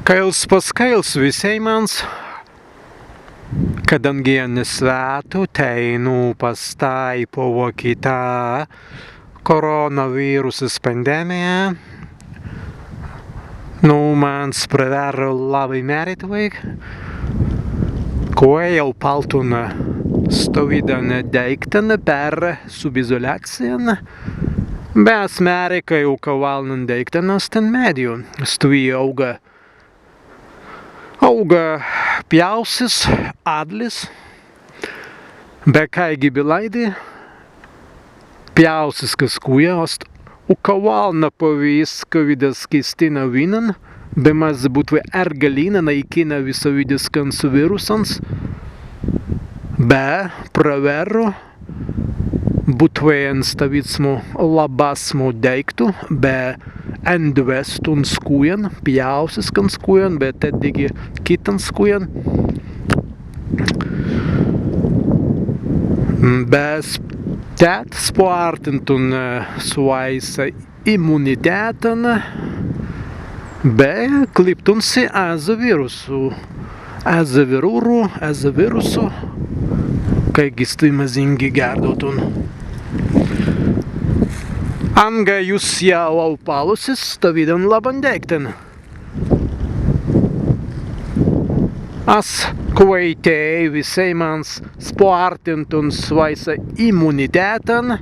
Kails paskails visai mans, kadangi jie nesvetų, teinu pastaipo kita koronavirusas pandemija. Mans praveră labai meritvai, kuo jau paltuna stovidane deiktana per subizolacijan, bet Amerika jau kavalnan deiktanas ten medijų. Stovi auga pjausis, adlis, be kaigi bilaidi, pjausis kaskujast, u kavalna pavis kavidas kistina vinan, be maz butve ergalina naikina visavidas kansu virusans, be praveru butvejen stavitsmu labasmu deiktu, be endvestun skujan, pjausis kan skujan, be teddigi kitan skujan. Be tät sportintun suaisa immuniteten, be kliptunsi azavirusu, kai gistui mazingi gerdotun. Anga jūs jau aupalusis, stavidan laban deikten. As kuvaitei visai mans sportintun svaisa immuniteten,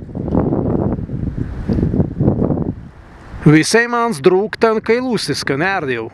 visai mans drūktan kailusis, kan erdėjau.